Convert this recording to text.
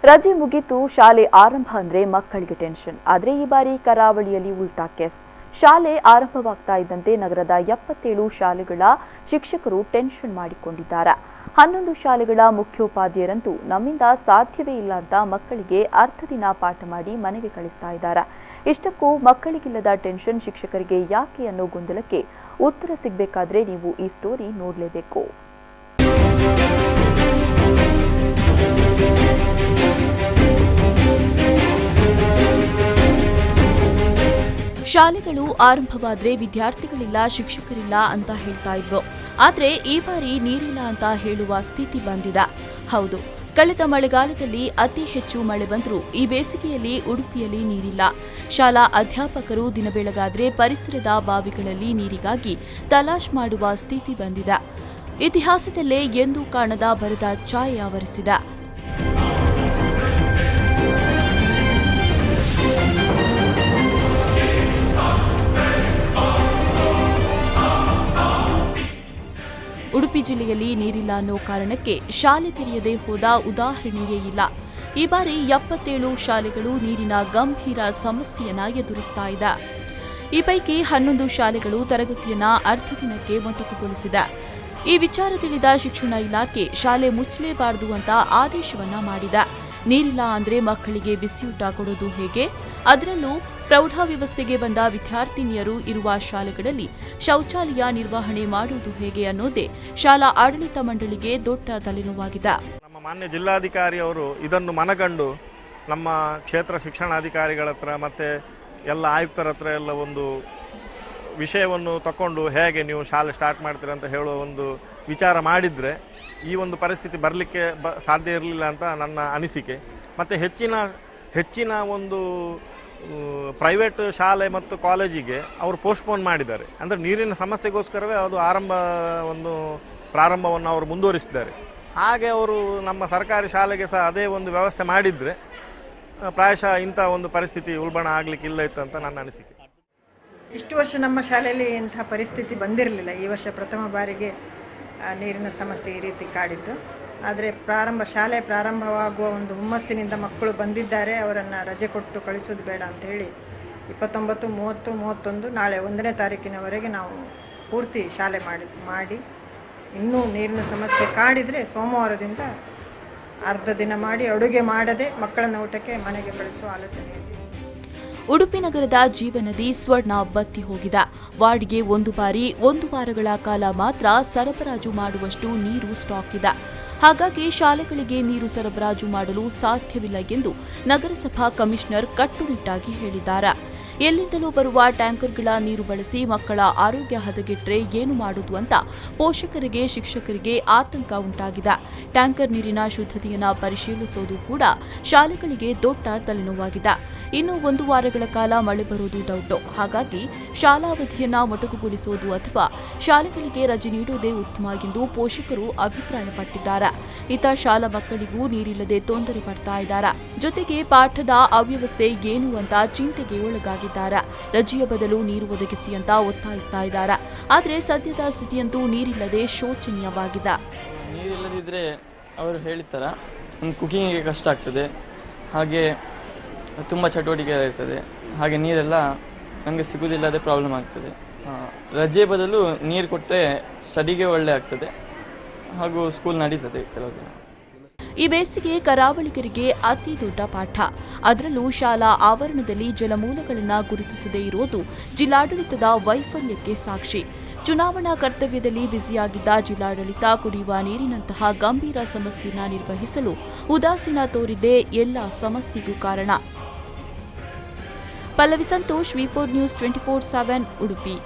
ರಜೆ ಮುಗಿತು, ಶಾಲೆ ಆರಂಭ ಅಂದ್ರೆ ಮಕ್ಕಳಿಗೆ ಟೆನ್ಷನ್. ಆದ್ರೆ ಈ ಬಾರಿ ಕರಾವಳಿಯಲ್ಲಿ ಉಲ್ಟಾ ಕೇಸ್. ಶಾಲೆ ಆರಂಭವಾಗ್ತಾ ಇದ್ದಂತೆ ನಗರದ 77 ಶಾಲೆಗಳ ಶಿಕ್ಷಕರು ಟೆನ್ಷನ್ ಮಾಡಿಕೊಂಡಿದ್ದಾರೆ. 11 ಶಾಲೆಗಳ ಮುಖ್ಯೋಪಾಧ್ಯಾಯರಂತೂ ನಮ್ಮಿಂದ ಸಾಧ್ಯವೇ ಇಲ್ಲ ಅಂತ ಮಕ್ಕಳಿಗೆ ಅರ್ಧ ದಿನ ಪಾಠ ಮಾಡಿ ಮನೆಗೆ ಕಳಿಸ್ತಾ ಇದ್ದಾರೆ. ಇಷ್ಟಕ್ಕೂ ಮಕ್ಕಳಿಗಿಲ್ಲದ ಟೆನ್ಷನ್ ಶಿಕ್ಷಕರಿಗೆ ಯಾಕೆ ಅನ್ನೋ ಗೊಂದಲಕ್ಕೆ ಉತ್ತರ ಸಿಗಬೇಕಾದ್ರೆ ನೀವು ಈ ಸ್ಟೋರಿ ನೋಡಲೇಬೇಕು. ಶಾಲೆಗಳು ಆರಂಭವಾದ್ರೆ ವಿದ್ಯಾರ್ಥಿಗಳಿಲ್ಲ, ಶಿಕ್ಷಕರಿಲ್ಲ ಅಂತ ಹೇಳ್ತಾ ಇದ್ವು. ಆದ್ರೆ ಈ ಬಾರಿ ನೀರಿಲ್ಲ ಅಂತ ಹೇಳುವ ಸ್ಥಿತಿ ಬಂದಿದೆ. ಹೌದು, ಕಳೆದ ಮಳೆಗಾಲದಲ್ಲಿ ಅತಿ ಹೆಚ್ಚು ಮಳೆ ಬಂದರೂ ಈ ಬೇಸಿಗೆಯಲ್ಲಿ ಉಡುಪಿಯಲ್ಲಿ ನೀರಿಲ್ಲ. ಶಾಲಾ ಅಧ್ಯಾಪಕರು ದಿನ ಬೆಳಗಾದ್ರೆ ಪರಿಸರದ ಬಾವಿಗಳಲ್ಲಿ ನೀರಿಗಾಗಿ ತಲಾಶ್ ಮಾಡುವ ಸ್ಥಿತಿ ಬಂದಿದೆ. ಇತಿಹಾಸದಲ್ಲೇ ಎಂದೂ ಕಾಣದ ಬರದ ಛಾಯೆ ಆವರಿಸಿದೆ. ಉಡುಪಿ ಜಿಲ್ಲೆಯಲ್ಲಿ ನೀರಿಲ್ಲ ಅನ್ನೋ ಕಾರಣಕ್ಕೆ ಶಾಲೆ ತೆರೆಯದೆ ಹೋದ ಉದಾಹರಣೆಯೇ ಇಲ್ಲ. ಈ ಬಾರಿ 77 ಶಾಲೆಗಳು ನೀರಿನ ಗಂಭೀರ ಸಮಸ್ಯೆಯನ್ನ ಎದುರಿಸ್ತಾ ಇದೆ. ಈ ಪೈಕಿ 11 ಶಾಲೆಗಳು ತರಗತಿಯನ್ನ ಅರ್ಧ ದಿನಕ್ಕೆ ಮೊಟಕುಗೊಳಿಸಿದೆ. ಈ ವಿಚಾರ ತಿಳಿದ ಶಿಕ್ಷಣ ಇಲಾಖೆ ಶಾಲೆ ಮುಚ್ಚಲೇಬಾರದು ಅಂತ ಆದೇಶವನ್ನ ಮಾಡಿದೆ. ನೀರಿಲ್ಲ ಅಂದ್ರೆ ಮಕ್ಕಳಿಗೆ ಬಿಸಿಯೂಟ ಕೊಡೋದು ಹೇಗೆ? ಅದರಲ್ಲೂ ಪ್ರೌಢ ವ್ಯವಸ್ಥೆಗೆ ಬಂದ ವಿದ್ಯಾರ್ಥಿನಿಯರು ಇರುವ ಶಾಲೆಗಳಲ್ಲಿ ಶೌಚಾಲಯ ನಿರ್ವಹಣೆ ಮಾಡುವುದು ಹೇಗೆ ಅನ್ನೋದೇ ಶಾಲಾ ಆಡಳಿತ ಮಂಡಳಿಗೆ ದೊಡ್ಡ ತಲೆನೋವಾಗಿದೆ. ನಮ್ಮ ಮಾನ್ಯ ಜಿಲ್ಲಾಧಿಕಾರಿ ಅವರು ಇದನ್ನು ಮನಗಂಡು ನಮ್ಮ ಕ್ಷೇತ್ರ ಶಿಕ್ಷಣಾಧಿಕಾರಿಗಳ ಹತ್ರ ಮತ್ತೆ ಎಲ್ಲ ಆಯುಕ್ತರ ಹತ್ರ ಎಲ್ಲ ಒಂದು ವಿಷಯವನ್ನು ತಗೊಂಡು ಹೇಗೆ ನೀವು ಶಾಲೆ ಸ್ಟಾರ್ಟ್ ಮಾಡ್ತೀರ ಅಂತ ಹೇಳುವ ಒಂದು ವಿಚಾರ ಮಾಡಿದರೆ ಈ ಒಂದು ಪರಿಸ್ಥಿತಿ ಬರಲಿಕ್ಕೆ ಸಾಧ್ಯ ಇರಲಿಲ್ಲ ಅಂತ ನನ್ನ ಅನಿಸಿಕೆ. ಮತ್ತು ಹೆಚ್ಚಿನ ಒಂದು ಪ್ರೈವೇಟ್ ಶಾಲೆ ಮತ್ತು ಕಾಲೇಜಿಗೆ ಅವರು ಪೋಸ್ಟ್ಪೋನ್ ಮಾಡಿದ್ದಾರೆ. ಅಂದರೆ ನೀರಿನ ಸಮಸ್ಯೆಗೋಸ್ಕರವೇ ಅದು ಪ್ರಾರಂಭವನ್ನು ಅವರು ಮುಂದುವರಿಸಿದ್ದಾರೆ. ಹಾಗೆ ಅವರು ನಮ್ಮ ಸರ್ಕಾರಿ ಶಾಲೆಗೆ ಸಹ ಅದೇ ಒಂದು ವ್ಯವಸ್ಥೆ ಮಾಡಿದರೆ ಪ್ರಾಯಶಃ ಇಂಥ ಒಂದು ಪರಿಸ್ಥಿತಿ ಉಲ್ಬಣ ಆಗಲಿಕ್ಕಿಲ್ಲ ಇತ್ತು ಅಂತ ನನ್ನ ಅನಿಸಿಕೆ. ಇಷ್ಟು ವರ್ಷ ನಮ್ಮ ಶಾಲೆಯಲ್ಲಿ ಇಂಥ ಪರಿಸ್ಥಿತಿ ಬಂದಿರಲಿಲ್ಲ. ಈ ವರ್ಷ ಪ್ರಥಮ ಬಾರಿಗೆ ನೀರಿನ ಸಮಸ್ಯೆ ಈ ರೀತಿ ಕಾಡಿದ್ದು. ಆದರೆ ಶಾಲೆ ಪ್ರಾರಂಭವಾಗುವ ಒಂದು ಹುಮ್ಮಸ್ಸಿನಿಂದ ಮಕ್ಕಳು ಬಂದಿದ್ದಾರೆ. ಅವರನ್ನು ರಜೆ ಕೊಟ್ಟು ಕಳಿಸೋದು ಬೇಡ ಅಂತ ಹೇಳಿ 29, 30, 31 ನಾಳೆ 1ನೇ ತಾರೀಕಿನವರೆಗೆ ನಾವು ಪೂರ್ತಿ ಶಾಲೆ ಮಾಡಿ ಇನ್ನೂ ನೀರಿನ ಸಮಸ್ಯೆ ಕಾಡಿದರೆ ಸೋಮವಾರದಿಂದ ಅರ್ಧ ದಿನ ಮಾಡಿ ಅಡುಗೆ ಮಾಡದೆ ಮಕ್ಕಳನ್ನು ಊಟಕ್ಕೆ ಮನೆಗೆ ಕಳಿಸುವ ಆಲೋಚನೆ. ಉಡುಪಿ ನಗರದ ಜೀವನದಿ ಸ್ವರ್ಣ ಬತ್ತಿ ಹೋಗಿದೆ. ವಾರ್ಡ್ಗೆ ಒಂದು ಬಾರಿ 1 ವಾರಗಳ ಕಾಲ ಮಾತ್ರ ಸರಬರಾಜು ಮಾಡುವಷ್ಟು ನೀರು ಸ್ಟಾಕ್ ಇದೆ. ಹಾಗಾಗಿ ಶಾಲೆಗಳಿಗೆ ನೀರು ಸರಬರಾಜು ಮಾಡಲು ಸಾಧ್ಯವಿಲ್ಲ ಎಂದು ನಗರಸಭಾ ಕಮಿಷನರ್ ಕಟ್ಟುನಿಟ್ಟಾಗಿ ಹೇಳಿದ್ದಾರೆ. ಎಲ್ಲಿಂದಲೂ ಬರುವ ಟ್ಯಾಂಕರ್ಗಳ ನೀರು ಬಳಸಿ ಮಕ್ಕಳ ಆರೋಗ್ಯ ಹದಗೆಟ್ರೆ ಏನು ಮಾಡುವುದು ಅಂತ ಪೋಷಕರಿಗೆ, ಶಿಕ್ಷಕರಿಗೆ ಆತಂಕ ಉಂಟಾಗಿದೆ. ಟ್ಯಾಂಕರ್ ನೀರಿನ ಶುದ್ಧತೆಯನ್ನು ಪರಿಶೀಲಿಸುವುದು ಕೂಡ ಶಾಲೆಗಳಿಗೆ ದೊಡ್ಡ ತಲೆನೋವಾಗಿದೆ. ಇನ್ನು 1 ವಾರಗಳ ಕಾಲ ಮಳೆ ಬರೋದು ಡೌಟು. ಹಾಗಾಗಿ ಶಾಲಾವಧಿಯನ್ನ ಮೊಟಕುಗೊಳಿಸುವುದು ಅಥವಾ ಶಾಲೆಗಳಿಗೆ ರಜೆ ನೀಡುವುದೇ ಉತ್ತಮ ಎಂದು ಪೋಷಕರು ಅಭಿಪ್ರಾಯಪಟ್ಟಿದ್ದಾರೆ. ಇತ್ತ ಶಾಲಾ ಮಕ್ಕಳಿಗೂ ನೀರಿಲ್ಲದೆ ತೊಂದರೆ ಪಡ್ತಾ ಇದ್ದಾರೆ. ಜೊತೆಗೆ ಪಾಠದ ಅವ್ಯವಸ್ಥೆ ಏನು ಅಂತ ಚಿಂತೆಗೆ ಒಳಗಾಗಿದ್ದಾರೆ. ರಜೆಯ ಬದಲು ನೀರು ಒದಗಿಸಿ ಅಂತ ಒತ್ತಾಯಿಸ್ತಾ ಇದ್ದಾರೆ. ಆದರೆ ಸದ್ಯದ ಸ್ಥಿತಿಯಂತೂ ನೀರಿಲ್ಲದೆ ಶೋಚನೀಯವಾಗಿದೆ. ನೀರಿಲ್ಲದಿದ್ದರೆ ಅವರು ಹೇಳಿರ್ತಾರ ಕುಕಿಂಗಿಗೆ ಕಷ್ಟ ಆಗ್ತದೆ, ಹಾಗೆ ತುಂಬ ಚಟುವಟಿಕೆ ಇರ್ತದೆ, ಹಾಗೆ ನೀರೆಲ್ಲ ನಮಗೆ ಸಿಗೋದಿಲ್ಲದೆ ಪ್ರಾಬ್ಲಮ್ ಆಗ್ತದೆ. ರಜೆ ಬದಲು ನೀರು ಕೊಟ್ಟರೆ ಸ್ಟಡಿಗೆ ಒಳ್ಳೆ ಆಗ್ತದೆ ಹಾಗೂ ಸ್ಕೂಲ್ ನಡೀತದೆ ಕೆಲವು ದಿನ. ಈ ಬೇಸಿಗೆ ಕರಾವಳಿಗರಿಗೆ ಅತಿ ದೊಡ್ಡ ಪಾಠ. ಅದರಲ್ಲೂ ಶಾಲಾ ಆವರಣದಲ್ಲಿ ಜಲಮೂಲಗಳನ್ನು ಗುರುತಿಸದೇ ಇರುವುದು ಜಿಲ್ಲಾಡಳಿತದ ವೈಫಲ್ಯಕ್ಕೆ ಸಾಕ್ಷಿ. ಚುನಾವಣಾ ಕರ್ತವ್ಯದಲ್ಲಿ ಬ್ಯುಸಿಯಾಗಿದ್ದ ಜಿಲ್ಲಾಡಳಿತ ಕುಡಿಯುವ ನೀರಿನಂತಹ ಗಂಭೀರ ಸಮಸ್ಯೆಯನ್ನು ನಿರ್ವಹಿಸಲು ಉದಾಸೀನ ತೋರಿದ್ದೇ ಎಲ್ಲ ಸಮಸ್ಯೆಗೂ ಕಾರಣ. Pallavi Santosh, V4 News 24/7 Udupi.